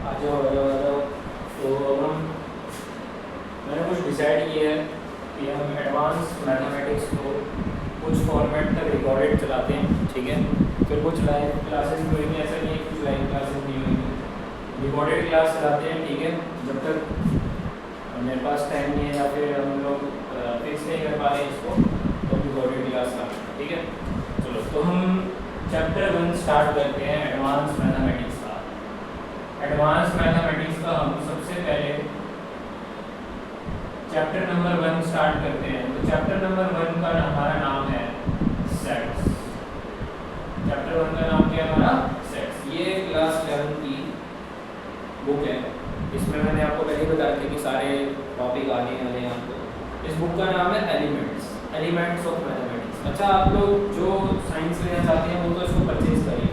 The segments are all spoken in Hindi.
आ जाओ। तो हम मैंने कुछ डिसाइड किया है कि हम एडवांस मैथमेटिक्स को कुछ फॉर्मेट तक रिकॉर्डेड चलाते हैं, ठीक है। फिर कुछ लाइव क्लासेस भी होंगी, ऐसा नहीं है कुछ लाइव क्लासेस नहीं होंगी, रिकॉर्डेड क्लास चलाते हैं, ठीक है। जब तक मेरे पास टाइम नहीं है या फिर हम लोग फिक्स नहीं कर पा रहे हैं इसको, तो रिकॉर्डेड क्लास चलाते हैं, ठीक है। चलो, तो हम चैप्टर 1 स्टार्ट करते हैं एडवांस मैथमेटिक्स का। एडवांस मैथमेटिक्स का हम सबसे पहले चैप्टर नंबर 1 स्टार्ट करते हैं। तो चैप्टर नंबर 1 का हमारा नाम है सेट्स। चैप्टर 1 का नाम क्या है हमारा? सेट्स। ये क्लास 11 की बुक है। इसमें मैंने आपको पहले ही बताया था कि सारे टॉपिक आने वाले हैं आपको। इस बुक का नाम है एलिमेंट्स ऑफ मैथमेटिक्स। अच्छा, आप लोग जो साइंस लेना चाहते हैं वो तो इसको परचेज करिए,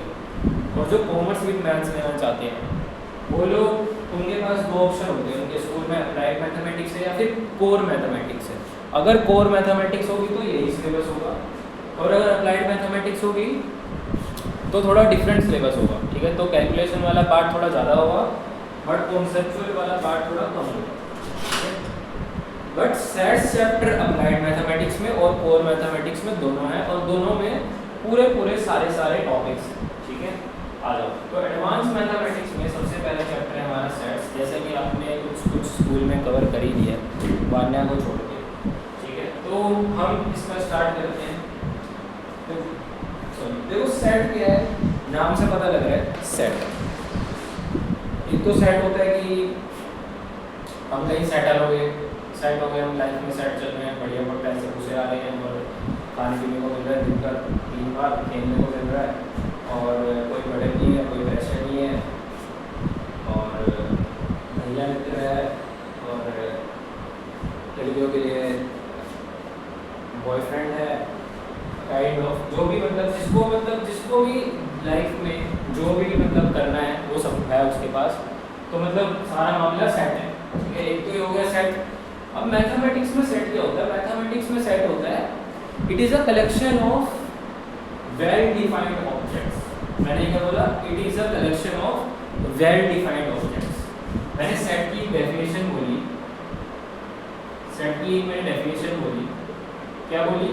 और जो कॉमर्स विद मैथ्स लेना चाहते हैं वो लोग, उनके पास दो ऑप्शन होते हैं उनके स्कूल में, अप्लाइड मैथमेटिक्स है या फिर कोर मैथमेटिक्स है। अगर कोर मैथमेटिक्स होगी तो यही सिलेबस होगा, और अगर अप्लाइड मैथमेटिक्स होगी तो थोड़ा डिफरेंट सिलेबस होगा, ठीक है। तो कैलकुलेशन वाला पार्ट थोड़ा ज़्यादा होगा, बट कॉन्सेप्चुअल वाला पार्ट थोड़ा कम होगा। But sets chapter applied mathematics में और कोर मैथमेटिक्स में दोनों है, और दोनों में पूरे सारे टॉपिक्स हैं, ठीक है। आ जाओ, तो एडवांस मैथमेटिक्स में सबसे पहला चैप्टर है हमारा सेट्स, जैसे कि आपने कुछ स्कूल में कवर कर ही दिया है वान्या को छोड़ के, ठीक है। तो हम इसका स्टार्ट करते हैं। तो देखो, सेट क्या है, नाम से पता लग रहा है सेट। एक तो सेट होता है कि हम कहीं सेटल हो गए, हम लाइफ में सेट चल रहे हैं, बढ़िया बढ़िया पैसे घुसे आ रहे हैं, और खाने पीने को मिल रहा है, दिन का 3 बार खेलने को मिल रहा है, और कोई बर्डन नहीं है, कोई प्रेशर नहीं है, और भैया मित्र है, और लड़कियों के लिए बॉयफ्रेंड है, काइंड ऑफ जो भी, जिसको भी लाइफ में जो भी करना है वो सब है उसके पास। तो सारा मामला सेट है, ठीक है। एक तो ये हो गया सेट। अब मैथमेटिक्स में सेट क्या होता है? मैथमेटिक्स में सेट होता है, it is a collection of well defined objects. मैंने क्या बोला? It is a collection of well defined objects. मैंने सेट की डेफिनेशन बोली, मैंने डेफिनेशन बोली, क्या बोली?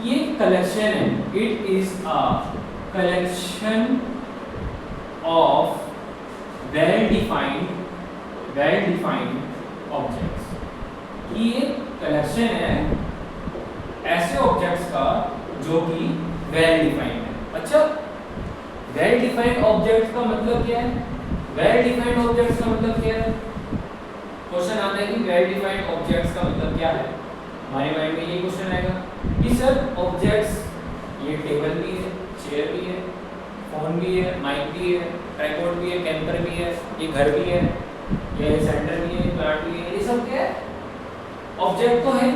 ये कलेक्शन है, it is a collection of well defined objects. ये कलेक्शन है ऐसे ऑब्जेक्ट्स का जो कि वेल डिफाइंड है। अच्छा, वेल डिफाइंड ऑब्जेक्ट्स का मतलब क्या है? वेल डिफाइंड ऑब्जेक्ट्स का मतलब क्या है? क्वेश्चन आता है कि वेल डिफाइंड ऑब्जेक्ट्स का मतलब क्या है। हमारे माइंड में ये क्वेश्चन आएगा कि सर ऑब्जेक्ट्स, ये टेबल भी है, चेयर भी है, फोन भी है, माइक भी है, ट्राइपॉड भी है, कैंपर भी है, ये घर भी है, ये सेंटर भी है, प्लांट भी है, ये सब क्या है? ऑब्जेक्ट तो है।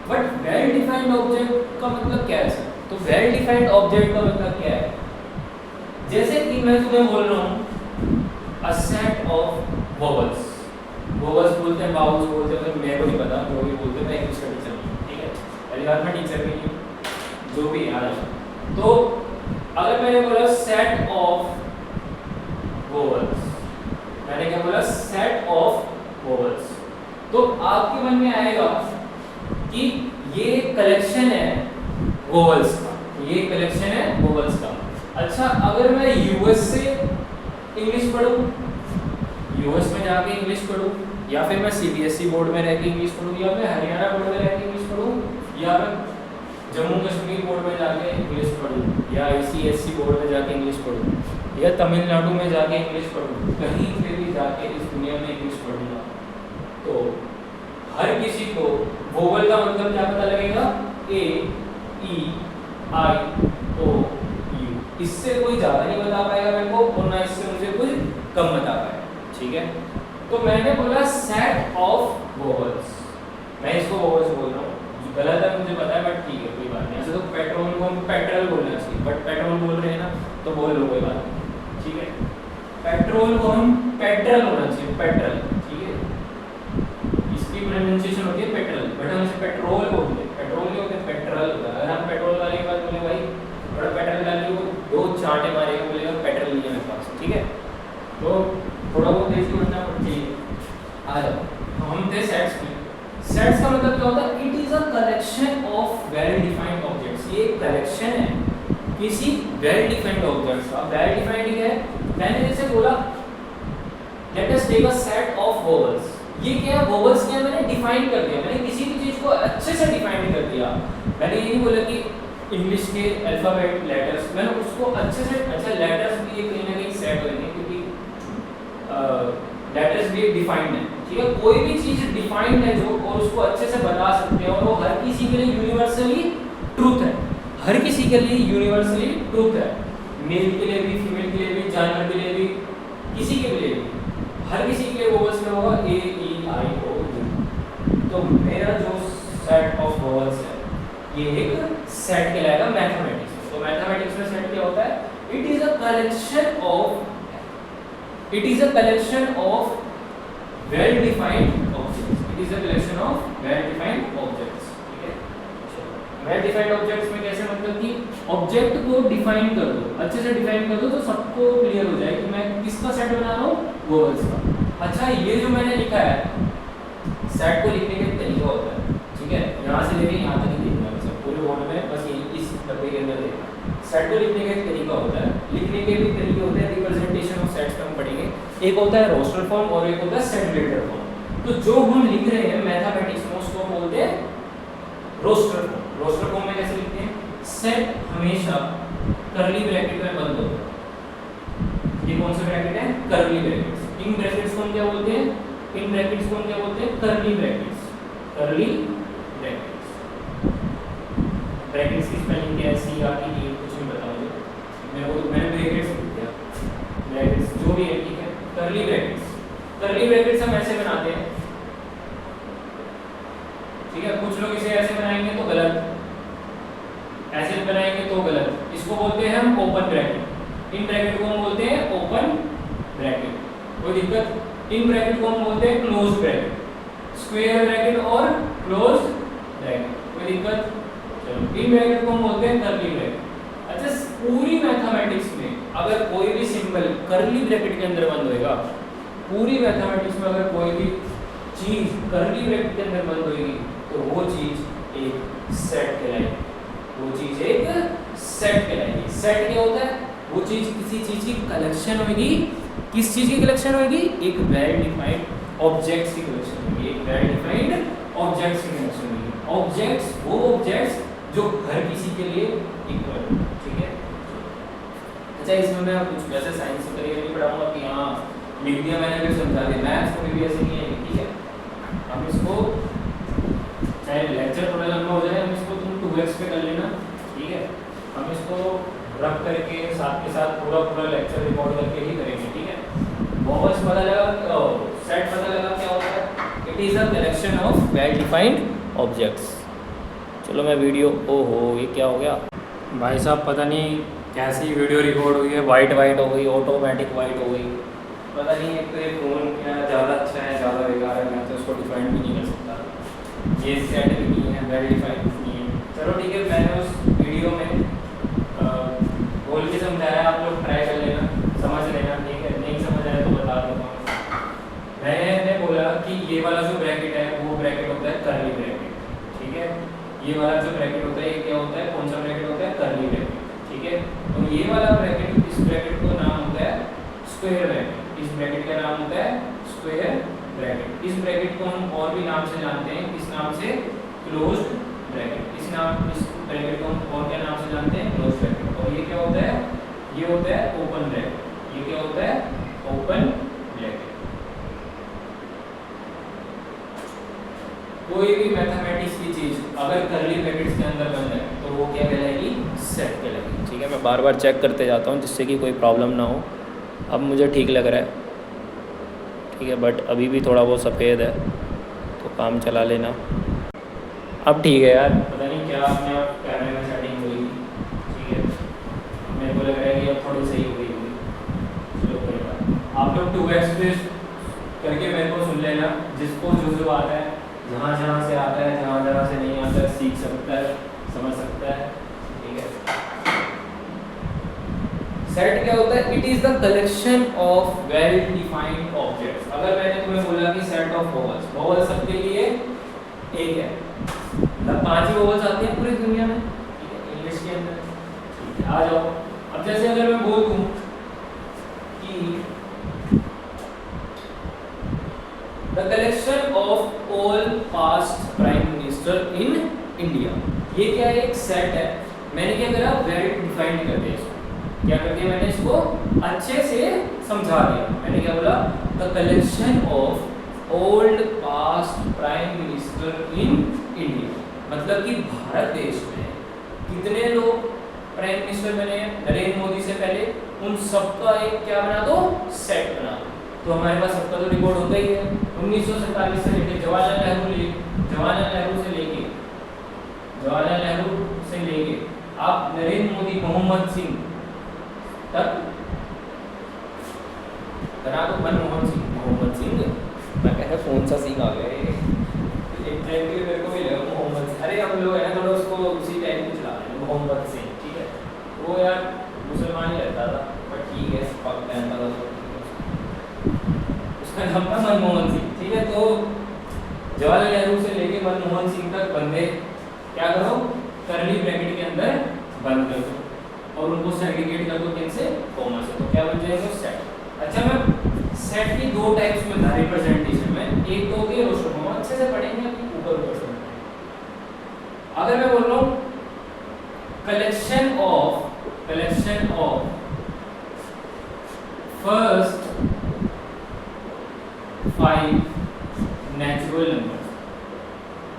बट वेल डिफाइंड ऑब्जेक्ट का मतलब क्या है सर? तो वेल डिफाइंड ऑब्जेक्ट का मतलब क्या है? जैसे कि मैं तुम्हें बोल रहा हूँ अ सेट ऑफ वोवल्स बोलते हैं, बाउल्स बोलते हैं, मेरे को नहीं पता जो भी बोलते हैं, मैं इंग्लिश का टीचर नहीं, ठीक है। पहली बात मैं टीचर भी नहीं, जो भी याद है। तो अगर मैंने बोला सेट ऑफ वोवल्स, मैंने क्या बोला? सेट ऑफ वोवल्स, तो आपके मन में आएगा कि ये कलेक्शन है वोवल्स का, ये कलेक्शन है वोवल्स का। अच्छा, अगर मैं यूएस से इंग्लिश पढ़ूं, यूएस में जाके इंग्लिश पढ़ूं, या फिर मैं सीबीएसई बोर्ड में रह के इंग्लिश पढ़ूं, या मैं हरियाणा बोर्ड में रह के इंग्लिश पढ़ूं, या मैं जम्मू कश्मीर बोर्ड में जाके इंग्लिश पढ़ूं, या आईसीएसई बोर्ड में जाके इंग्लिश पढ़ूं, या तमिलनाडु में जाके इंग्लिश पढ़ूं, कहीं पे भी जाके इस दुनिया में इंग्लिश पढ़ूंगा, तो हर किसी को वोवल का मतलब क्या पता लगेगा? ए, ई, आई, ओ, यू। इससे कोई ज़्यादा नहीं बता पाएगा मेरे को, और ना इससे मुझे कोई कम बता पाएगा, ठीक है। तो मैंने बोला सेट ऑफ वोवल्स, मैं इसको वोवल्स बोल रहा हूँ, गलत है मुझे पता है, बट ठीक है, कोई बात नहीं। ऐसे तो पेट्रोल को हम पेट्रोल बोलना चाहिए, बट पेट्रोल बोल रहे हैं ना, तो बोल लो, कोई बात नहीं, ठीक है। पेट्रोल को हम पेट्रोल होना चाहिए, पेट्रोल, ठीक है। इसकी प्रोनाउंसिएशन होती है पेट्रोल, बट हम इसे पेट्रोल बोलते हैं। पेट्रोल नहीं होते, पेट्रोल। अगर हम पेट्रोल वाले के पास बोले भाई बड़ा पेट्रोल डालिए, वो 2 चांटे मारेगा, बोलेगा पेट्रोल नहीं है मेरे पास, ठीक है। तो थोड़ा बहुत देख बनना चाहिए। आ जाओ, तो हम थे सेट्स में। सेट्स का मतलब क्या होता है? It is a collection of well defined objects. ये एक कलेक्शन है किसी वेल डिफाइंड ऑब्जेक्ट्स का। वेल डिफाइंड है, मैंने जैसे बोला let us take a set of vowels. ये क्या है? वोवेल्स क्या, मैंने डिफाइन कर दिया, मैंने किसी भी चीज को अच्छे से डिफाइन कर दिया। मैंने ये नहीं बोला कि इंग्लिश के अल्फाबेट लेटर्स, मैंने उसको अच्छे से, अच्छा लेटर्स भी कहीं ना कहीं सेट होंगे क्योंकि लेटर्स भी डिफाइंड है, ठीक है। कोई भी चीज डिफाइंड है जो, और उसको अच्छे से बता सकते हैं, और वो हर किसी के लिए यूनिवर्सली ट्रूथ है, हर किसी के लिए यूनिवर्सली ट्रूथ है। मेल के लिए भी, फीमेल के लिए भी, जानवर के लिए भी, किसी के लिए भी, हर किसी के लिए वोवेल्स में होगा ए ई आई ओ यू। तो मेरा जो सेट ऑफ वोवेल्स है ये एक सेट कहलाएगा मैथमेटिक्स में। तो मैथमेटिक्स में सेट क्या होता है? It is a collection of well defined objects. It is a collection of well defined objects. ठीक है, well defined objects में कैसे, मतलब कि ऑब्जेक्ट को डिफाइन कर दो, अच्छे से डिफाइन कर दो तो सबको क्लियर हो जाए कि मैं किसका सेट बना रहा हूँ, वोवेल्स का। अच्छा, ये जो मैंने लिखा है सेट को लिखने का तरीका होता है, ठीक है। यहाँ से लेके यहाँ तक ही देखना है, सब पूरे बोर्ड में बस ये इस डब्बे के अंदर देखना। सेट को लिखने का एक तरीका होता है, लिखने के भी तरीके होते हैं, रिप्रेजेंटेशन ऑफ सेट्स हम पढ़ेंगे। एक होता है रोस्टर फॉर्म और एक होता है सेट बिल्डर फॉर्म। तो जो हम लिख रहे हैं मैथमेटिक्स में उसको बोलते हैं रोस्टर फॉर्म। रोस्टर फॉर्म में कैसे लिखते हैं? सेट हमेशा कर्ली ब्रैकेट में बंद होता है। ये कौन सा ब्रैकेट है? Curly brackets. इन ब्रैकेट्स को हम क्या बोलते हैं? इन ब्रैकेट्स को हम क्या बोलते हैं? Curly brackets. Curly brackets. Brackets की स्पेलिंग क्या है? सी आर ई डी, कुछ नहीं पता मुझे, मेरे को मैंने ब्रैकेट्स लिख दिया, ब्रैकेट्स जो भी है, ठीक है। कर्ली ब्रैकेट्स, कर्ली ब्रैकेट्स हम ऐसे बनाते हैं, ठीक है। कुछ लोग इसे ऐसे बनाएंगे तो गलत, ऐसे बनाएंगे तो गलत। इसको बोलते हैं हम ओपन ब्रैकेट। इन ब्रैकेट को हम बोलते हैं ओपन ब्रैकेट, कोई दिक्कत? इन ब्रैकेट को हम बोलते हैं क्लोज ब्रैकेट। स्क्वायर ब्रैकेट और क्लोज ब्रैकेट, कोई दिक्कत? चलो, इन ब्रैकेट को हम बोलते हैं कर्ली ब्रैकेट। अच्छा, पूरी मैथमेटिक्स में अगर कोई भी सिंबल कर्ली ब्रैकेट के अंदर बंद होएगा, पूरी मैथमेटिक्स में अगर कोई भी चीज कर्ली ब्रैकेट के अंदर बंद होएगी तो वो चीज एक सेट कहलाएगी। वो चीज एक सेट कहलाएगी। सेट क्या होता है? वो चीज किसी चीज की कलेक्शन होगी। किस चीज की कलेक्शन होगी? एक वेल डिफाइंड ऑब्जेक्ट्स की कलेक्शन होगी। एक वेल डिफाइंड ऑब्जेक्ट्स की कलेक्शन होगी। ऑब्जेक्ट्स, वो ऑब्जेक्ट्स जो हर किसी के लिए इक्वल, ठीक है। अच्छा, इसमें मैं कुछ वैसे साइंस से करियर नहीं पढ़ाऊंगा कि हाँ लिख दिया मैंने, भी समझा दिया। मैथ्स को भी ऐसे नहीं है, ठीक है। हम इसको चाहे लेक्चर थोड़ा लंबा हो जाए, हम इसको तुम 2x पे कर लेना, ठीक है। हम इसको रख करके साथ के साथ पूरा लेक्चर रिकॉर्ड करके ही करेंगे, ठीक है। वोवेल्स पता लगा, सेट पता लगा क्या होता है? It is a collection of well defined objects. चलो मैं वीडियो, ओहो ये क्या हो गया भाई साहब, पता नहीं कैसी वीडियो रिकॉर्ड हुई है, वाइट हो गई, ऑटोमेटिक वाइट हो गई, पता नहीं। एक तो ये फ़ोन क्या ज़्यादा अच्छा है, ज़्यादा बेकार है, मैं तो उसको डिफाइन भी नहीं कर सकता। ये सेट भी नहीं है, वेल डिफाइंड नहीं है। चलो ठीक है, मैंने उस वीडियो में बोल के समझाया, आप लोग ट्राई कर लेना, समझ लेना, ठीक है। नहीं समझ आया तो बता देता हूँ। मैंने बोला कि ये वाला जो ब्रैकेट है वो ब्रैकेट होता है कर्ली ब्रैकेट, ठीक है। ये वाला जो ब्रैकेट होता है ये क्या होता है? कौन सा ब्रैकेट होता है? कर्ली ब्रैकेट, ठीक है। तो ये वाला ब्रैकेट, इस ब्रैकेट को नाम होता है स्क्वायर ब्रैकेट। इस ब्रैकेट का नाम होता है स्क्वायर ब्रैकेट। इस ब्रैकेट को हम और भी नाम से जानते हैं, किस नाम से? Closed bracket. इस ब्रैकेट को हम और क्या नाम से जानते हैं? Close bracket. और ये क्या होता है? ये होता है ओपन ब्रैकेट। ये क्या होता है? Open bracket. कोई भी मैथमेटिक्स की चीज अगर कर्ली ब्रैकेट्स के अंदर बन जाए तो वो क्या कहलाएगी? सेट कहलाएगी, ठीक है। मैं बार बार चेक करते जाता हूँ जिससे कि कोई प्रॉब्लम ना हो। अब मुझे ठीक लग रहा है, ठीक है, बट अभी भी थोड़ा बहुत सफ़ेद है तो काम चला लेना। अब ठीक है यार, पता नहीं क्या अपने आप कैमरे में सेटिंग हुई, ठीक है। मेरे को लग रहा है कि अब थोड़ी सही हो गई होगी। चलो कोई बात, आप लोग 2x पे करके मेरे को सुन लेना, जिसको जो आता है, जहाँ जहाँ से आता है, जहाँ जहाँ से नहीं आता है, सीख सकता है, समझ सकता है, ठीक है। सेट क्या होता है? It is the collection of well defined objects. अगर मैंने तुम्हें बोला कि सेट ऑफ वोवल्स, वोवल सबके लिए एक है, मतलब 5 ही वोवल्स आती हैं पूरी दुनिया में, ठीक है, इंग्लिश के अंदर। ठीक है, आ जाओ। अब जैसे अगर मैं बोल दूं कि the collection of all past prime minister in India, ये क्या है? एक सेट है। मैंने क्या करा? वेल डिफाइंड कर दिया इसको। क्या कर दिया मैंने? इसको अच्छे से समझा दिया। मैंने क्या बोला? The collection of old past prime minister in India, मतलब कि भारत देश में कितने लोग प्राइम मिनिस्टर बने नरेंद्र मोदी से पहले, उन सबका एक क्या बना दो? सेट बना दो। तो हमारे पास सबका तो रिकॉर्ड होता ही है। 1947 से लेके जवाहरलाल नेहरू से लेके आप नरेंद्र मोदी, मोहम्मद सिंह तक बना दो। मोहम्मद सिंह, मैं कहता कौन सा सिंह आ गया? एक टाइम के मेरे को भी लगा मोहम्मद सिंह। अरे हम लोग है ना थोड़ा उसको उसी टाइप की चला रहे हैं, मोहम्मद सिंह, ठीक है। वो यार मुसलमान ही रहता था, बट ठीक है, पग पहनता था तो उसका नाम था मनमोहन सिंह, ठीक है। तो जवाहरलाल नेहरू से लेके मनमोहन सिंह तक बंदे क्या करो? करली ब्रैकेट के अंदर बंद कर दो और उनको सेग्रीगेट कर दो किनसे? कॉमा से। तो क्या बन जाएगा? सेट। अच्छा, मैं सेट की दो टाइप्स में था रिप्रेजेंटेशन में। एक तो होगी रोस्टर फॉर्म, अच्छे से पढ़ेंगे अभी ऊपर से। अगर मैं बोल रहा हूँ collection of first 5 natural numbers.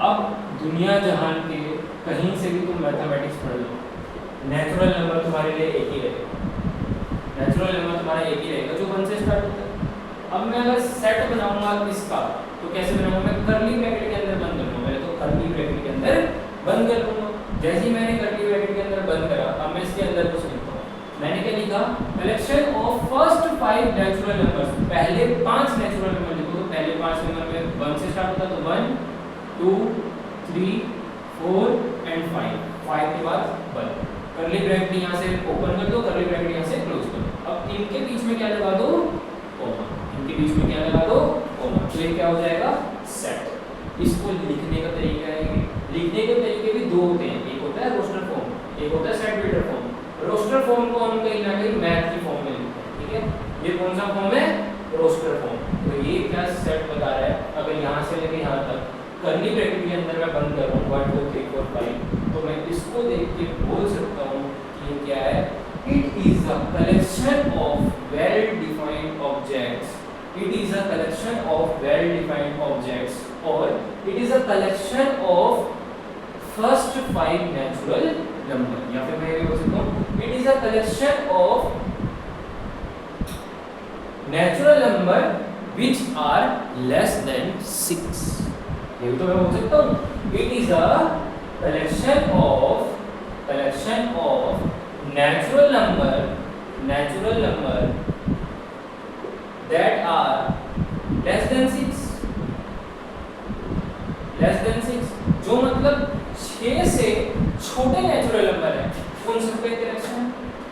अब दुनिया जहान के कहीं से भी तुम मैथमेटिक्स पढ़ लो, नेचुरल नंबर तुम्हारे लिए एक ही रहेगा। नेचुरल नंबर तुम्हारा एक ही रहेगा जो 1 से स्टार्ट होता है। अब मैं अगर सेट बनाऊंगा इसका, तो कैसे बनाऊंगा? मैं करली ब्रैकेट के अंदर बंद करूंगा। पहले तो करली ब्रैकेट के अंदर बंद कर लूंगा। जैसे ही मैंने करली ब्रैकेट के अंदर बंद करा, अब मैं इसके अंदर कुछ लिखता हूँ। मैंने क्या लिखा? Collection of first 5 natural numbers. पहले 5 नेचुरल नंबर लिखो। तो पहले 5 नंबर में 1 से स्टार्ट होता है, तो 1 2 3 4 एंड 5 के बाद 1। करली ब्रैकेट यहाँ से ओपन कर दो, करली ब्रैकेट यहाँ से क्लोज कर दो। अब इनके बीच में क्या लगा दो? कॉमा। इनके बीच में क्या लगा दो? कॉमा। तो ये क्या हो जाएगा? सेट। इसको लिखने का तरीका है, लिखने के तरीके भी दो होते हैं। एक होता है रोस्टर फॉर्म, एक होता है set builder form. Roster form को हम कहीं ना कहीं मैथ की फॉर्म में लिखते हैं, ठीक है। ये कौन सा फॉर्म है? Roster form. तो ये क्या सेट बता रहा है? अगर यहाँ से लेके यहाँ तक करली ब्रैकेट के अंदर मैं बंद कर रहा हूँ 1 2 3 4 5, तो मैं इसको देख के बोल सकता हूँ कि ये क्या है? It is a collection of well defined objects. It is a collection of well defined objects, और it is a collection of first 5 natural number. या फिर मैं ये बोल सकता हूँ it is a collection of natural number which are less than 6। ये तो मैं बोल सकता हूँ it is a collection of natural number that are less than 6, जो मतलब 6 से छोटे नेचुरल नंबर है, उन सबका कलेक्शन है।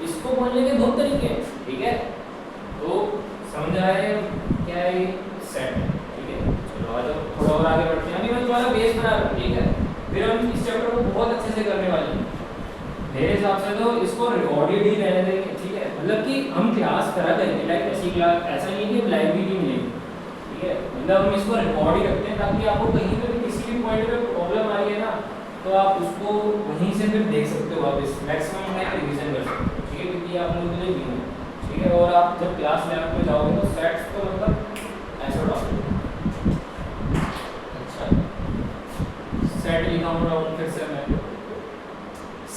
इसको बोलने के 2 तरीके हैं, ठीक है। तो समझ आए क्या है? सेट है, ठीक है। चलो आ जाओ, थोड़ा और आगे बढ़ते हैं। अभी मैं तुम्हारा बेस बना रहा हूँ, ठीक है। फिर हम इस चैप्टर को बहुत अच्छे से करने वाले हैं। मेरे हिसाब से तो इसको रिकॉर्डेड ही रहने देंगे, ठीक है। मतलब कि हम क्लास करा करेंगे, लाइक ऐसी क्लास, ऐसा नहीं है कि लाइब्रेरी मिलेगी, ठीक है। मतलब हम इसको रिकॉर्ड ही रखते हैं ताकि आपको कहीं पे भी किसी भी पॉइंट पे प्रॉब्लम आ रही है ना, तो आप उसको वहीं से फिर देख सकते हो वापस, मैक्सिमम टाइम रिवीजन कर सकते हो, ठीक है। क्योंकि आप लोगों के लिए न्यू है, ठीक है। और आप जब क्लास लैब में जाओगे तो सेट्स तो मतलब ऐसा डालोगे। अच्छा, सेट लिखा हूँ फिर से मैं।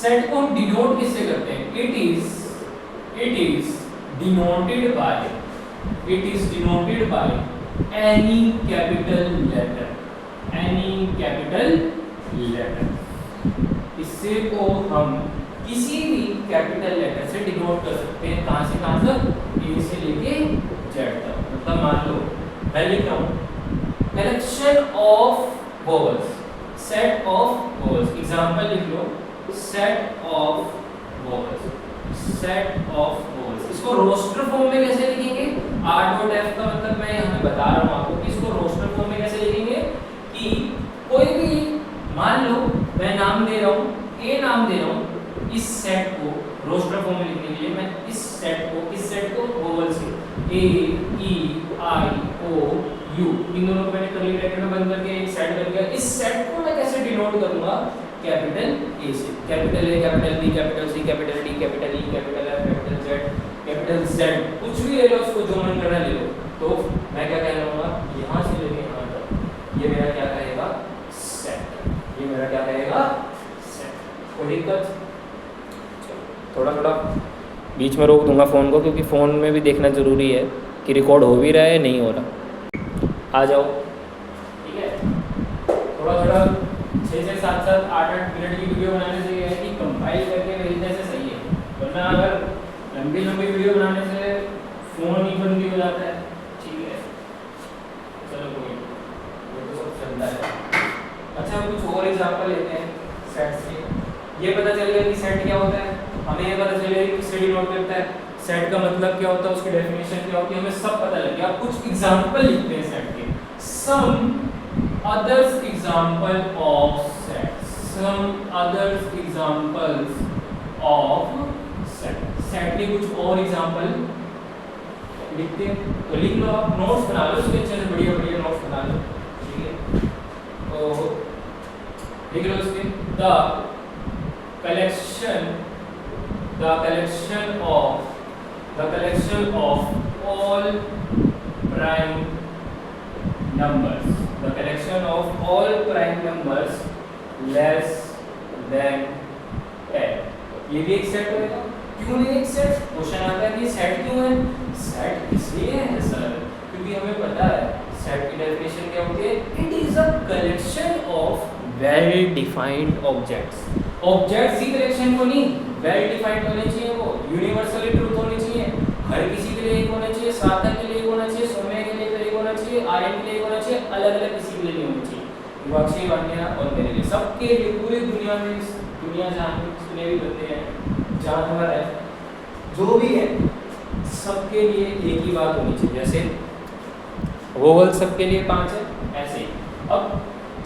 सेट को हम डिनोट किससे करते हैं? It is denoted by any capital letter. इससे को हम किसी भी कैपिटल लेटर से डिनोट कर सकते हैं। कहां से कहां तक? ए से लेके जेड तक। मतलब मान लो मैं लिख रहा हूं collection of vowels, set of vowels. Example लिख लो, सेट ऑफ वोवेल्स। इसको रोस्टर फॉर्म में कैसे लिखेंगे? r डॉट f का मतलब मैं यहाँ पे बता रहा हूँ आपको कि इसको रोस्टर फॉर्म में कैसे लिखेंगे कि कोई भी, मान लो मैं नाम दे रहा हूँ, a नाम दे रहा हूँ, इस सेट को रोस्टर फॉर्म में लिखने के लिए मैं इस सेट को वोवल से a e i o u इन दोनों को मैंने कर्ली ब्रैकेट में बंद करके एक सेट कर दिया। इस सेट को मैं कैसे डिनोट करूंगा? कैपिटल A से, capital A, capital B, capital C, capital D, capital E, capital F, capital Z, capital Z, कुछ भी ले लो, उसको जो मन कर रहा है ले लो। तो मैं क्या कह रहा हूँ, यहाँ से लेके यहाँ तक ये मेरा क्या कहेगा? सेट। ये मेरा क्या कहेगा? सेट। कोई दिक्कत? थोड़ा बीच में रोक दूंगा फ़ोन को, क्योंकि फ़ोन में भी देखना ज़रूरी है कि रिकॉर्ड हो भी रहा है नहीं हो रहा। आ जाओ, ठीक है। थोड़ा 6 से 7 मिनट की वीडियो बनाने से ये है कि कंपाइल करके भेजने से सही है, वरना अगर लंबी वीडियो बनाने से फ़ोन ही बंद हो जाता है। ठीक है, चलो कोई ये तो सब चलता है। अच्छा, कुछ और एग्जांपल लेते हैं सेट से। ये पता चल गया कि सेट क्या होता है, हमें ये पता चल गया कि किससे डिनोट करता है, सेट का मतलब क्या होता है, उसकी डेफिनेशन क्या होती है, हमें सब पता लग गया। अब कुछ एग्जांपल लिखते हैं सेट के। सम others example of set, some others examples of set, set के कुछ और एग्जांपल लिखते हैं। तो लिख लो, आप नोट्स बना लो, उसके अच्छे से बढ़िया नोट्स बना लो, ठीक है। तो लिख लो उसके the collection of all prime numbers, the collection of all prime numbers less than 10। ये भी एक सेट होगा। क्यों नहीं एक सेट? क्वेश्चन आता है कि सेट क्यों है? सेट इसलिए है सर क्योंकि हमें पता है सेट की डेफिनेशन क्या होती है? It is a collection of well defined objects. Objects he collection को नहीं, वेल डिफाइंड होने चाहिए, वो यूनिवर्सली ट्रूथ होनी चाहिए, हर किसी के लिए एक होना चाहिए, सार्थक के लिए एक होना चाहिए, सौम्य के लिए एक होना चाहिए, आर्यन के लिए एक होना चाहिए, अलग अलग किसी के लिए नहीं होना चाहिए। विभाक्षी वाक्य और मेरे लिए, सबके लिए, पूरी दुनिया में, दुनिया जहाँ जितने भी बंदे हैं, जानवर है, जो भी है, सबके लिए एक ही बात होनी चाहिए। जैसे वोवल सबके लिए 5 है, ऐसे ही। अब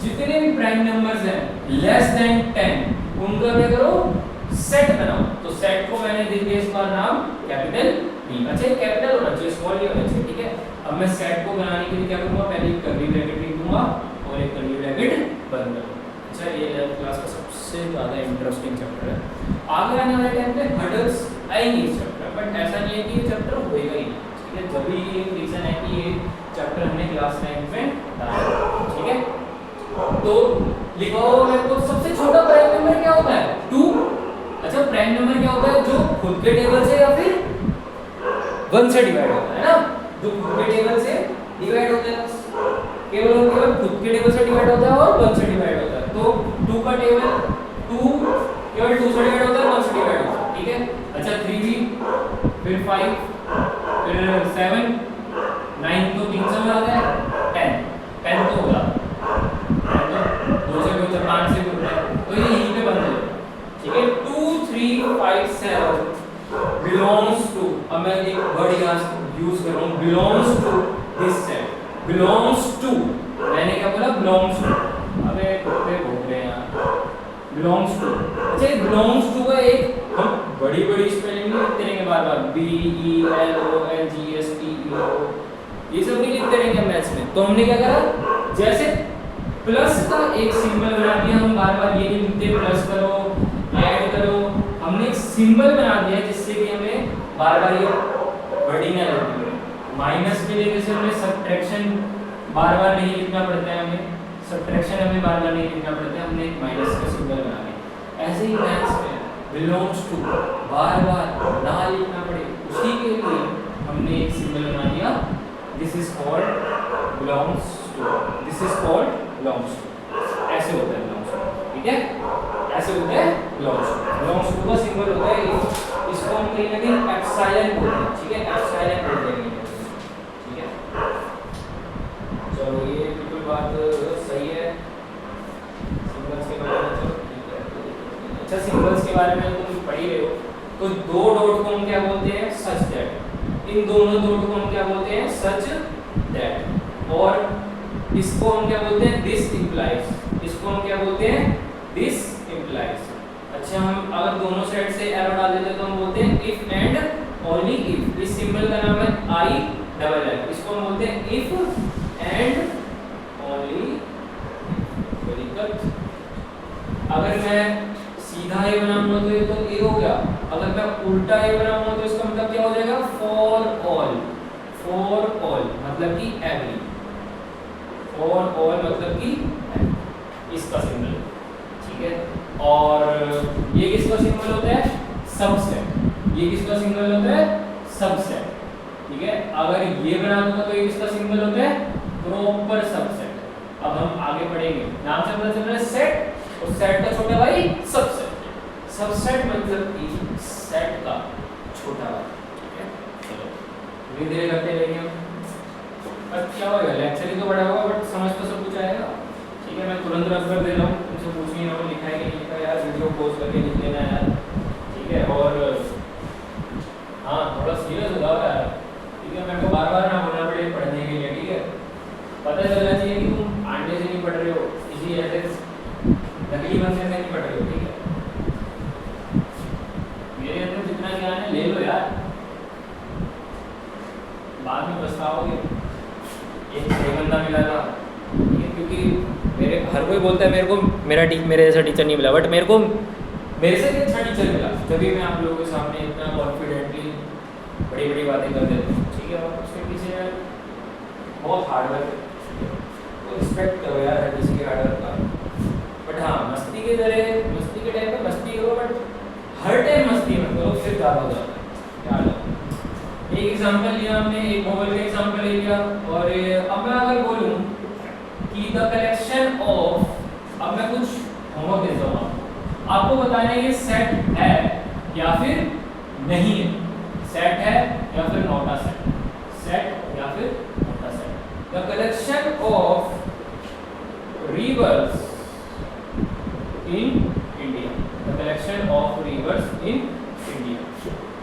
जितने भी प्राइम नंबर्स हैं लेस देन 10, उनका क्या करो? सेट बनाओ। तो सेट को मैंने दे दिया इसका नाम कैपिटल बी। अच्छा, कैपिटल होना चाहिए, स्मॉल नहीं होना चाहिए, ठीक है। अब मैं सेट को बनाने के लिए क्या करूंगा? पहले एक कर्ली ब्रैकेट लिख दूंगा और एक कर्ली ब्रैकेट बंद करूंगा। अच्छा, ये 11th क्लास का सबसे ज़्यादा इंटरेस्टिंग चैप्टर है। आगे आने वाले टाइम पे हर्डल्स आएंगे इस चैप्टर, बट ऐसा नहीं है कि ये चैप्टर होएगा ही नहीं, ठीक है। जब भी ये रीज़न है कि ये चैप्टर हमने क्लास 9 में डाला, ठीक है। तो लिखो मेरे को, सबसे छोटा प्राइम नंबर क्या होता है? 2। अच्छा, प्राइम नंबर क्या होता है? जो खुद के टेबल से या फिर 1 से डिवाइड होता है ना, जो खुद के टेबल से डिवाइड होता है, केवल खुद के टेबल से डिवाइड होता है और 1 से डिवाइड होता है। तो 2 का टेबल 2 केवल 2 से डिवाइड होता है, 1 से डिवाइड होता है, ठीक है। अच्छा, 3 भी, फिर 5, फिर 7, 9 तो 3 से मिला है, 10 तो होगा, 2 से कोई 5 से होता है, तो ये यहीं पे बंद है, ठीक है। 2 3 5 7 belongs to, अब मैं एक वर्ड यहाँ यूज कर रहा हूँ, belongs to this set, belongs to, मैंने क्या बोला? belongs to। अबे कुत्ते भौंक रहे हैं यार, belongs to। अच्छा, belongs to का एक हम बड़ी स्पेलिंग नहीं लिखते रहेंगे बार B E L O N G S T E O, ये सब नहीं लिखते रहेंगे मैथ्स में। तो हमने क्या करा? जैसे प्लस का एक सिंबल बना दिया, हम बार ये नहीं लिखते प्लस करो, ऐड करो, हमने एक सिंबल बना दिया जिससे कि हमें बार ये वर्डिंग ना लगती है। माइनस के लिए जैसे हमें सब्ट्रैक्शन बार नहीं लिखना पड़ता है, हमें सब्ट्रैक्शन हमें बार नहीं लिखना पड़ता है, हमने एक माइनस का सिंबल बना दिया। ऐसे ही मैथ्स में बिलोंग्स टू बार ना लिखना पड़े, उसी के लिए हमने एक सिंबल बना दिया, this is called belongs to, this is called belongs to. ऐसे होता है बिलोंग्स टू, ठीक है, ऐसे होता है बिलोंग्स टू का सिंबल होता है, इसको हम कहीं ना कहीं एप्सिलॉन बोलते हैं, ठीक है, एप्सिलॉन बोलते हैं, ठीक है। चलो, ये बिल्कुल बात सही है। सिंबल्स के बारे में अच्छा, सिंबल्स के बारे में तुम पढ़ ही रहे हो, तो 2 डॉट को हम क्या बोलते हैं? Such that. इन दोनों डॉट को हम क्या बोलते हैं, सच दैट। और इसको हम क्या बोलते हैं, दिस इंप्लाइज। इसको हम क्या बोलते हैं, दिस इंप्लाइज। अच्छा, हम अगर दोनों साइड से एरो डाल देते तो हम बोलते हैं इफ एंड ओनली इफ। इस सिंबल का नाम है आई डबल एफ। इसको हम बोलते हैं इफ एंड ओनली। अगर मैं सीधा ए बनाऊंगा तो ये तो ए हो गया। अगर मैं उल्टा ए बनाऊंगा तो इसका मतलब क्या हो जाएगा, फॉर ऑल। फॉर ऑल मतलब कि एवरी। फॉर ऑल मतलब कि इसका सिंबल, ठीक है। और ये किसका सिंबल होता है, सबसेट। ये किसका सिंबल होता है, सबसेट, ठीक है। अगर ये बना दूंगा तो ये किसका सिंबल होता है, प्रॉपर सबसेट। अब हम आगे पढ़ेंगे, नाम से पता चल रहा है सेट, और सेट का छोटा भाई सबसेट। सबसेट मतलब कि सेट का छोटा भाई, ठीक है। चलो धीरे धीरे करते रहेंगे हम। बस क्या होगा, लेक्चर ही तो बड़ा होगा बट समझ तो सब कुछ आएगा, ठीक है। मैं तुरंत रफ कर दे रहा हूँ, तुमसे पूछ नहीं रहा हूँ लिखा है कि नहीं लिखा, यार वीडियो पॉज करके लिख लेना यार, ठीक है। और हाँ थोड़ा सीरियस हो जाओ यार, ठीक है। मेरे को बार बार ना बोलना पड़े पढ़ने के लिए, ठीक है। पता चलना चाहिए कि तुम आंडे से नहीं पढ़ रहे हो, किसी ऐसे नकली बंदे से नहीं पढ़ रहे हो, ठीक है। मेरे अंदर जितना ज्ञान है ले लो यार, बाद में पछताओगे। एक सही बंदा मिला था, ठीक है, क्योंकि मेरे हर कोई बोलता है मेरे को मेरे जैसा टीचर नहीं मिला, बट मेरे से भी अच्छा टीचर मिला, तभी मैं आप लोगों के सामने इतना कॉन्फिडेंटली बड़ी बड़ी बातें कर देता हूँ, ठीक है। और उसके पीछे बहुत हार्डवर्क है, तो रिस्पेक्ट करो यार हर किसी के हार्डवर्क का। बट हाँ मस्ती के तरह, मस्ती के टाइम पे मस्ती करो, बट हर टाइम मस्ती मत करो, फिर क्या हो जाता है, याद रखो। एक एग्जांपल लिया हमने, एक मोबाइल का एग्जांपल ले लिया, और अब मैं अगर बोलूं कि द कलेक्शन ऑफ, अब मैं कुछ होमवर्क देता हूँ आपको बताना है ये सेट है या फिर नहीं है, सेट है या फिर नॉट अ सेट, सेट या फिर not a set. The collection of reverse in India, the collection of reverse in India.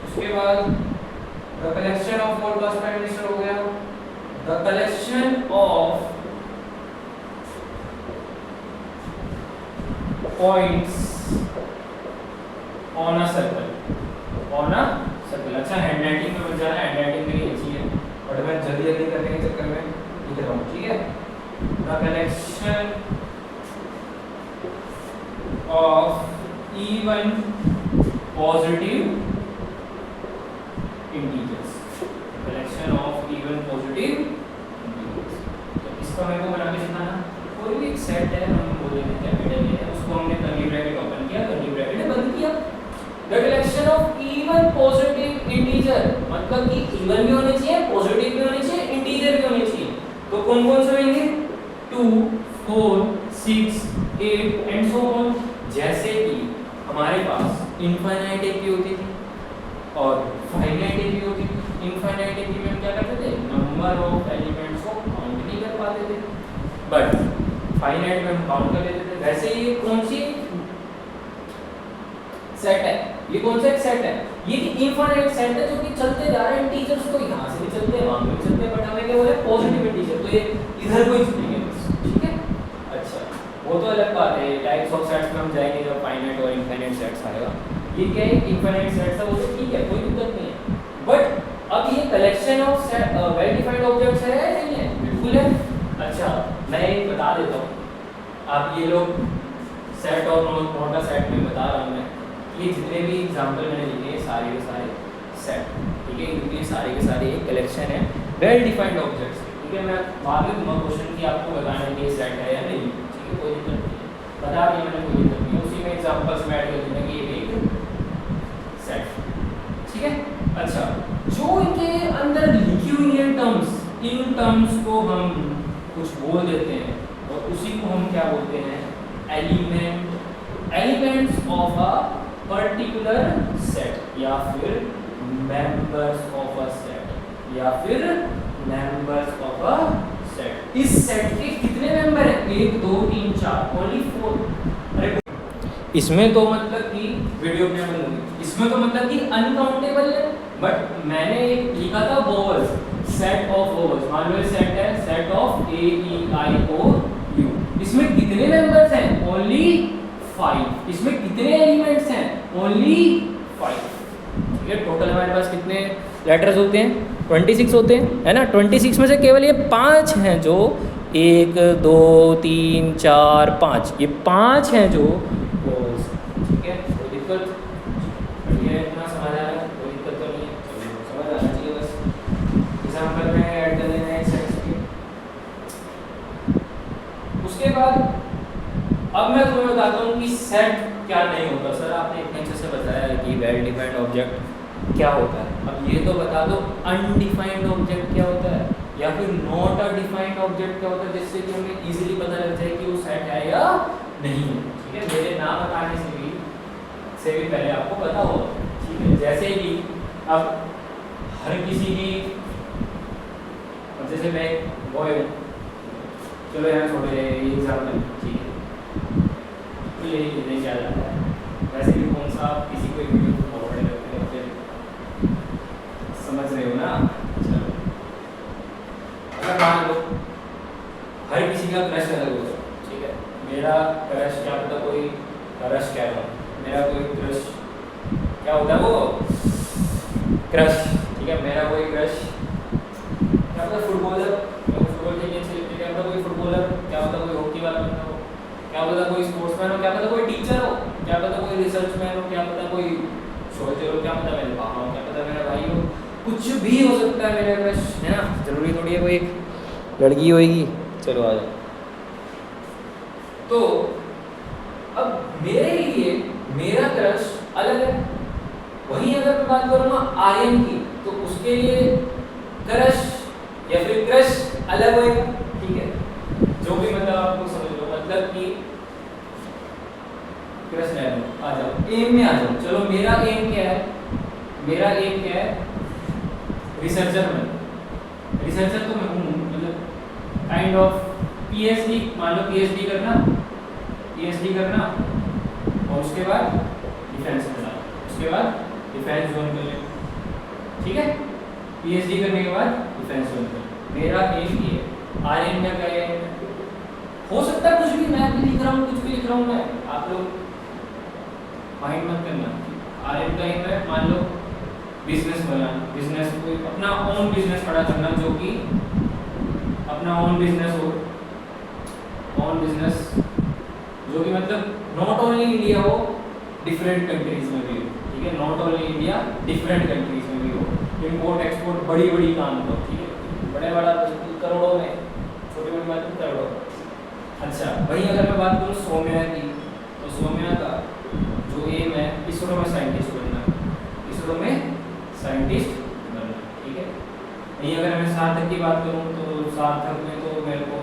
उसके बाद the collection of four past prime minister हो गया, the collection of points on a circle, on a circle. अच्छा हैंडराइटिंग में मत जाना, हैंडराइटिंग मेरी अच्छी है बट मैं जल्दी जल्दी करने के चक्कर में लिख रहा हूँ, ठीक है। The collection of even positive integers, collection of even positive integers. तो इसका मेरे को बना के दिखाना, कोई भी एक सेट है, हम बोलेंगे कैपिटल है, उसको हमने कर्ली ब्रैकेट ओपन किया, कर्ली ब्रैकेट बंद किया। The collection of even positive integer मतलब कि इवन भी होने चाहिए, पॉजिटिव भी होने चाहिए, इंटीजर भी होने चाहिए। तो कौन कौन से होंगे, 2, 4, 6, 8 एंड सो ऑन। जैसे कि हमारे पास इनफाइनाइट एक भी होती थी और फाइनाइट एक भी होती थी। इनफाइनाइट एक में हम क्या करते थे, नंबर ऑफ एलिमेंट्स को काउंट नहीं कर पाते थे, बट फाइनाइट में हम काउंट कर लेते थे। वैसे ये कौन सी सेट है, ये कौन सा एक सेट है, ये इनफाइनाइट सेट है जो कि चलते जा रहे हैं, इंटीजर्स तो यहाँ से भी चलते हैं, वहाँ भी चलते हैं, बट हमें क्या बोले पॉजिटिव इंटीजर, तो ये इधर को ही चलेंगे बस, ठीक है। अच्छा वो तो अलग बात है, टाइप्स ऑफ सेट्स में हम जाएंगे जब फाइनाइट और इनफाइनाइट सेट्स आएगा। ये क्या है, इनफाइनाइट सेट्स है वो तो ठीक है, कोई दिक्कत नहीं है, बट अब ये collection of well defined objects है या नहीं है, बिल्कुल है। अच्छा मैं एक बता देता हूँ, आप ये लोग सेट और नॉट अ सेट में बता रहा हूँ मैं, ये जितने भी एग्जाम्पल मैंने लिखे हैं सारे के सारे सेट, ठीक है, क्योंकि ये सारे के सारे एक कलेक्शन है वेल डिफाइंड ऑब्जेक्ट्स, ठीक है। मैं बाद में दूंगा क्वेश्चन कि आपको बताना है कि ये सेट है या नहीं, ठीक है, कोई दिक्कत नहीं है, बता दिया मैंने, कोई दिक्कत नहीं है, उसी में एग्जाम्पल्स में ऐड कर दूंगा कि ये एक सेट, ठीक है। अच्छा जो इनके अंदर लिखी हुई है टर्म्स, इन टर्म्स को हम कुछ बोल देते हैं और उसी को हम क्या बोलते हैं, elements of a particular set या फिर मेंबर्स ऑफ अ सेट या फिर मेंबर्स ऑफ अ सेट। इस सेट के कितने मेंबर हैं, 1 2 3 4, ओनली 4। अरे इसमें तो मतलब कि वीडियो में बंद होगी, इसमें तो मतलब कि अनकाउंटेबल है, बट मैंने एक लिखा था वोवल्स, सेट ऑफ वोवल्स। मान लो ये सेट है, set of A E I O U. इसमें कितने मेंबर्स हैं? ओनली 5। इसमें कितने एलिमेंट्स हैं? ओनली 5। ठीक है, टोटल हमारे पास कितने लेटर्स होते हैं? 26 होते हैं, है ना। 26 में से केवल ये 5 हैं जो 1 2 3 4 5, ये 5 हैं जो वोवल्स। ठीक है, कोई दिक्कत? बढ़िया, इतना समझ आ रहा है, कोई दिक्कत तो नहीं है, चलिए समझ आना चाहिए बस। एग्जाम्पल में ऐड कर लेना है सेंस के। उसके बाद अब मैं तुम्हें बताता हूँ कि सेट क्या नहीं होता। सर आपने इतने अच्छे से बताया है कि वेल डिफाइंड ऑब्जेक्ट क्या होता है, अब ये तो बता दो अनडिफाइंड ऑब्जेक्ट क्या होता है, या फिर नॉट अ डिफाइंड ऑब्जेक्ट क्या होता है, जिससे कि हमें इजीली पता लग जाए कि वो सेट है या नहीं है। ठीक है, मेरे नाम बताने से भी पहले आपको पता होगा। ठीक है, जैसे कि अब हर किसी की, अब जैसे मैं बॉय हूँ, चलो यहाँ छोड़े एग्जाम्पल। ठीक है, तो यही नहीं किया जाता है। वैसे भी कौन सा किसी को एक वीडियो को फॉरवर्ड करते हैं, समझ रहे हो ना। चलो, अगर मान लो हर किसी का क्रश अलग होगा। ठीक है, मेरा क्रश क्या पता कोई क्रश क्या है, मेरा कोई क्रश क्या होता है, वो क्रश। ठीक है, मेरा कोई क्रश क्या पता फुटबॉलर, फुटबॉल खेलने अच्छी लगती है, क्या पता कोई फुटबॉलर, क्या पता कोई हॉकी वाला बंदा हो, क्या पता कोई स्पोर्ट्समैन हो, क्या पता कोई टीचर हो, क्या पता कोई रिसर्चमैन हो, क्या पता कोई सोल्जर हो, क्या पता मेरे पापा हो, क्या पता मेरा भाई हो, कुछ भी हो सकता है मेरा क्रश, है ना। जरूरी थोड़ी है कोई लड़की होएगी। चलो आ जाओ। तो अब मेरे लिए मेरा क्रश अलग है। वहीं अगर मैं बात करूँगा आर्यन की, तो उसके लिए क्रश या फिर क्रश अलग होएगा। ठीक है, जो भी मतलब आपको समझ लो, मतलब कि क्रश ले लो। आ जाओ एम में आ जाओ। चलो मेरा एम क्या है? मेरा एम क्या है? रिसर्चर में। रिसर्चर तो मैं हूँ, मतलब काइंड ऑफ पीएचडी, मान लो पीएचडी करना, पीएचडी करना और उसके बाद डिफेंस करना, उसके बाद डिफेंस जोन कर ले। ठीक है, पीएचडी करने के बाद डिफेंस जोन कर। मेरा एम ये है। आर्यन में क्या है? हो सकता है कुछ भी, मैं भी लिख रहा हूँ, कुछ भी लिख रहा हूँ मैं, आप लोग माइंड मत करना। आर्यन का एम है मान लो बिजनेस बनाना, बिजनेस कोई अपना ओन बिजनेस खड़ा करना, जो कि अपना ओन बिजनेस हो, ओन बिजनेस जो कि मतलब नॉट ओनली इंडिया हो, डिफरेंट कंट्रीज में भी हो। ठीक है, not only India, different countries में भी हो, इम्पोर्ट एक्सपोर्ट बड़ी बड़ी काम हो। ठीक है, बड़े बड़ा करोड़ों में, छोटी बड़ी बात नहीं, करोड़ों। अच्छा, वहीं अगर मैं बात करूँ सौम्या की, तो सौम्या का जो एम है इसरो में साइंटिस्ट बनना, इसरो में साइंटिस्ट बनना। ठीक है, वहीं अगर मैं सार्थक की बात करूँ, तो सार्थक में तो मेरे को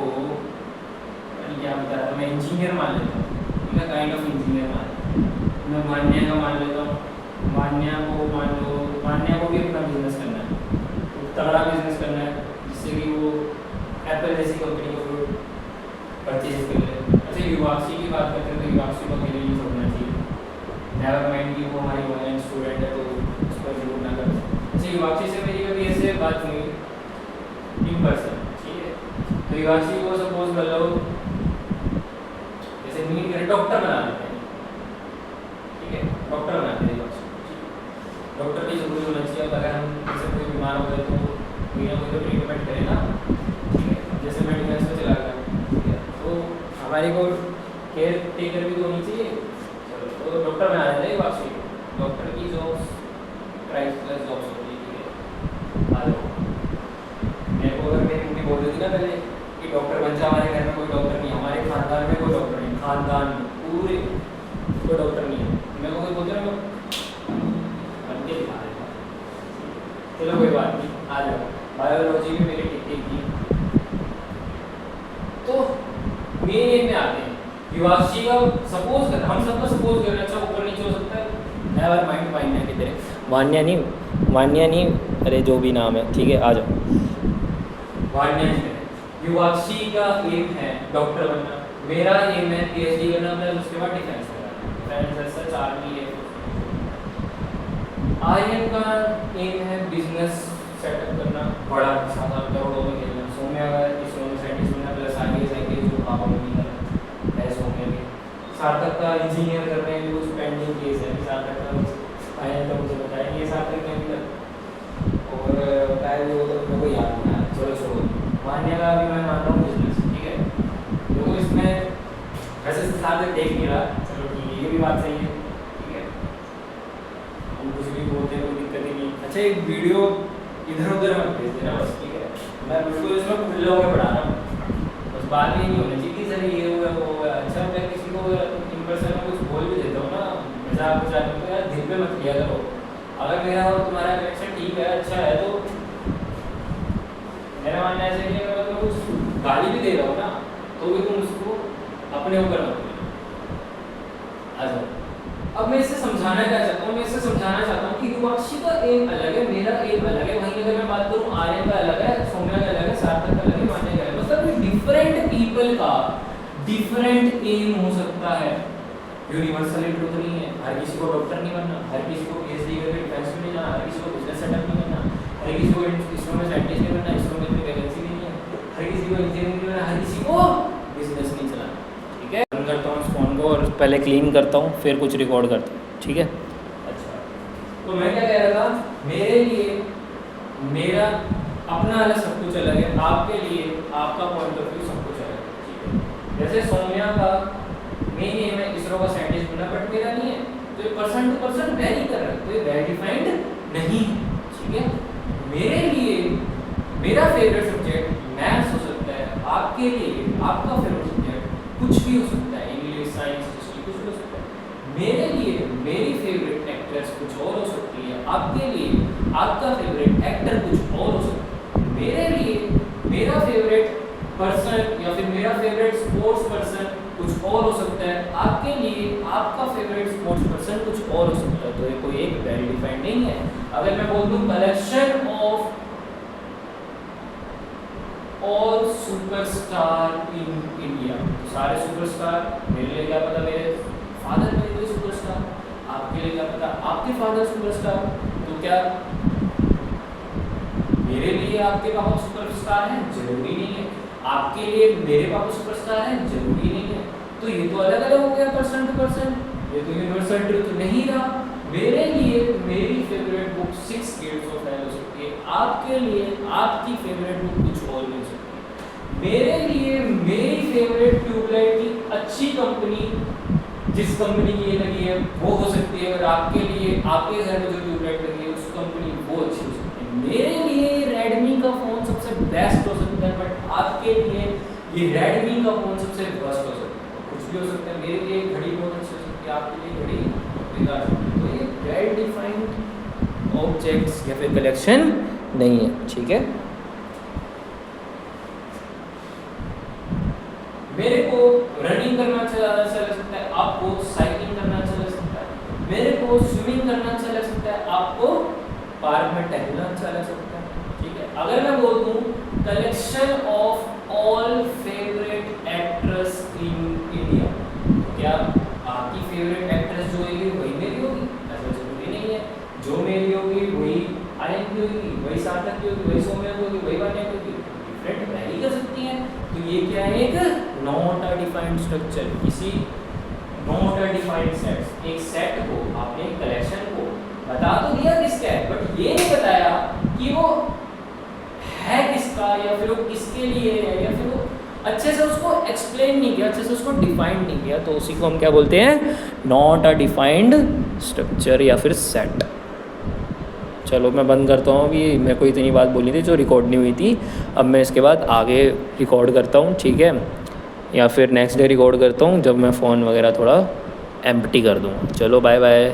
क्या बता रहा था, मैं इंजीनियर मान लेता हूँ। ठीक है, काइंड ऑफ इंजीनियर मान लेता हूँ। मैं मान्या का मान लेता हूँ, मान्या को मान लो, मान्या को भी अपना बिजनेस करना है, तगड़ा बिजनेस करना है, जिससे कि वो एप्पल जैसी कंपनी को परचेज कर ले। अच्छा, युवाक्षी की बात करते हैं, तो युवाक्षी को अकेले नहीं छोड़ना चाहिए। नेवर माइंड की वो हमारी ऑनलाइन स्टूडेंट है, तो उस पर जरूर ना करें। अच्छा, युवाक्षी से मेरी कभी ऐसे बात हुई इन पर्सन। ठीक है, तो युवाक्षी को सपोज कर लो जैसे मीट करे, डॉक्टर बना देते हैं। ठीक है, डॉक्टर बनाते हैं युवाक्षी। डॉक्टर की जरूरी होना चाहिए। अगर हम जैसे कोई बीमार हो गए तो कोई ना कोई तो ट्रीटमेंट करे ना। ठीक है, जैसे मैं डिफेंस में चला गया, ठीक है, तो हमारे को केयर टेकर भी तो होनी चाहिए। चलो, तो डॉक्टर बना देते हैं युवाक्षी। डॉक्टर की जॉब्स प्राइस प्लस जॉब्स होती है। ठीक है, आ जाओ। मेरे को अगर मेरी मम्मी बोल रही थी ना पहले कि डॉक्टर बन जा, हमारे घर में कोई डॉक्टर नहीं, हमारे खानदान में कोई डॉक्टर नहीं, खानदान में पूरे कोई डॉक्टर नहीं है। मेरे को कोई बोलते ना बन के दिखा देता। चलो कोई बात नहीं, आ जाओ। बायोलॉजी भी मेरी ठीक ठीक थी। तो मेन में आते हैं युवाक्षी का सपोज कर, हम सबका सपोज करना, अच्छा ऊपर नीचे हो सकता है, नेवर माइंड मान्या की तरह, मान्या नहीं, अरे जो भी नाम है। ठीक है, आ जाओ। वान्या है, युवाक्षी का एम है डॉक्टर बनना, मेरा एम है पीएचडी करना, प्लस उसके बाद डिफेंस करना। डिफेंस सच आर्मी है, आर्यन का एम है बिजनेस सेटअप करना, बड़ा सादा करोड़ों में खेलना। सौम्या का इसरो में साइंटिस्ट बनना प्लस आगे जाके जो पापा मम्मी का है सौम्या के। सार्थक का इंजीनियर करने में कुछ पेंडिंग केस है, सार्थक का आर्यन का मुझे बताया ये सार्थक के अभी तक, और बताया वो तो मेरे को याद नहीं है, चलो छोड़ो। मान्य का अभी मैं मान रहा हूँ बिजनेस, ठीक है, देखो इसमें वैसे सार्थक देख नहीं रहा, चलो ठीक है, ये भी बात सही है, ठीक है, हम कुछ भी बोलते हैं कोई दिक्कत ही नहीं। अच्छा एक वीडियो इधर उधर मत भेज देना बस, ठीक है, मैं बिल्कुल इसमें खुले होकर पढ़ा रहा हूँ, बस बात ही नहीं होनी चाहिए कि सर ये हुआ वो हुआ। अच्छा मैं किसी को इन पर्सन में कुछ बोल भी देता हूँ ना, मजाक मजाक में, यार दिल पे मत लिया करो। अगर मेरा और तुम्हारा कनेक्शन ठीक है, अच्छा है, तो मेरा मानना ऐसे कि अगर मैं कुछ गाली भी दे रहा हूँ ना, तो भी तुम उसको अपने ऊपर मत लो। अब मैं इससे समझाना क्या चाहता हूँ, मैं इससे समझाना चाहता हूँ कि युवाक्षी का एम अलग है, मेरा एम अलग है। वहीं अगर मैं बात करूँ आर्यन का अलग है, सौम्या का अलग है, सार्थक का अलग है, मान्य का अलग है। मतलब डिफरेंट पीपल का डिफरेंट एम हो सकता है, यूनिवर्सल ट्रूथ नहीं है। हर किसी को डॉक्टर नहीं बनना, हर किसी को पीएचडी करके डिफेंस में नहीं जाना, हर किसी को बिजनेस सेटअप नहीं करना, हर किसी को इसरो में साइंटिस्ट नहीं बनना, इसरो में इतनी वैकेंसी नहीं है, हर किसी को इंजीनियरिंग नहीं बनना, हर किसी को बिजनेस नहीं चलाना। ठीक है, बंद करता हूँ इस फोन को और पहले क्लीन करता हूँ, फिर कुछ रिकॉर्ड करता हूँ, ठीक है। अच्छा, तो मैं क्या कह रहा था, मेरे लिए मेरा अपना अलग सब कुछ अलग है, आपके लिए आपका पॉइंट ऑफ व्यू सब कुछ अलग है, ठीक है। जैसे सौम्या का मेन एम है इसरो का साइंटिस्ट बनना, बट मेरा नहीं है, तो ये पर्सन टू पर्सन वेरी कर रहा है, तो ये वेल डिफाइंड नहीं है, ठीक है। मेरे लिए मेरा फेवरेट सब्जेक्ट मैथ्स हो सकता है, आपके लिए आपका फेवरेट सब्जेक्ट कुछ भी हो सकता है, इंग्लिश, साइंस, हिस्ट्री, कुछ भी हो सकता है। मेरे लिए मेरी फेवरेट एक्ट्रेस कुछ और हो सकती है, आपके लिए आपका फेवरेट एक्टर कुछ और हो सकता है। मेरे लिए मेरा फेवरेट पर्सन या फिर मेरा फेवरेट स्पोर्ट्स पर्सन कुछ और हो सकता है, आपके लिए आपका फेवरेट स्पोर्ट्स पर्सन कुछ और हो सकता है। तो ये कोई एक वेल डिफाइंड नहीं है। अगर मैं बोल दूं collection of all superstar in India, सारे सुपरस्टार, मेरे लिए क्या पता मेरे फादर मेरे लिए सुपरस्टार, आपके लिए क्या पता आपके फादर सुपरस्टार, तो क्या मेरे लिए आपके पापा सुपरस्टार हैं? जरूरी नहीं है। आपके लिए मेरे पापा सुपरस्टार हैं? जरूरी नहीं है। तो ये तो अलग अलग हो गया पर्सन टू पर्सन, ये तो यूनिवर्सल ट्रूथ नहीं रहा। मेरे लिए मेरी favourite book 6 Gates of Hell हो सकती है, आपके लिए आपकी फेवरेट बुक कुछ और हो सकती है। मेरे लिए मेरी फेवरेट ट्यूबलाइट की अच्छी कंपनी जिस कंपनी की ये लगी है वो हो सकती है, और आपके लिए आपके घर में जो ट्यूबलाइट लगी है उस कंपनी वो अच्छी हो सकती है। मेरे लिए रेडमी का फ़ोन सबसे बेस्ट हो सकता है, बट आपके लिए ये रेडमी का फ़ोन सबसे बेस्ट हो सकता है। कुछ भी हो सकता है, मेरे लिए घड़ी बहुत अच्छी हो सकती है, आपके लिए घड़ी बेकार। तो ये वेल डिफाइंड ऑब्जेक्ट्स या फिर कलेक्शन नहीं है, ठीक है। मेरे को रनिंग करना अच्छा लग सकता है, आपको साइकिलिंग करना अच्छा लग सकता है। मेरे को स्विमिंग करना अच्छा लग सकता है, आपको पार्क में टहलना अच्छा लग सकता है, ठीक है। अगर मैं बोल दूं collection of all favourite actress in India, तो क्या आपकी फेवरेट एक्ट्रेस जो होगी वही मेरी होगी? ऐसा जरूरी नहीं है। जो मेरी होगी वही आर्यन की होगी, वही सार्थक की होगी, वही सौम्या की होगी, वही वान्या की होगी, डिफरेंट वैरी कर सकती हैं। तो ये क्या है, एक नॉट अ डिफाइंड स्ट्रक्चर, किसी नॉट अ डिफाइंड सेट। एक सेट को आपने कलेक्शन को बता तो दिया किसका है, बट ये नहीं बताया कि वो है किसका, या फिर वो किसके लिए है, या फिर वो अच्छे से उसको एक्सप्लेन नहीं किया, अच्छे से उसको डिफाइन नहीं किया। तो उसी को हम क्या बोलते हैं, नॉट अ डिफाइंड स्ट्रक्चर या फिर सेट। चलो मैं बंद करता हूँ, अभी मेरे को इतनी बात बोलनी थी जो रिकॉर्ड नहीं हुई थी। अब मैं इसके बाद आगे रिकॉर्ड करता हूँ, ठीक है, या फिर नेक्स्ट डे रिकॉर्ड करता हूँ जब मैं फ़ोन वगैरह थोड़ा एम्प्टी कर दूँ। चलो बाय बाय।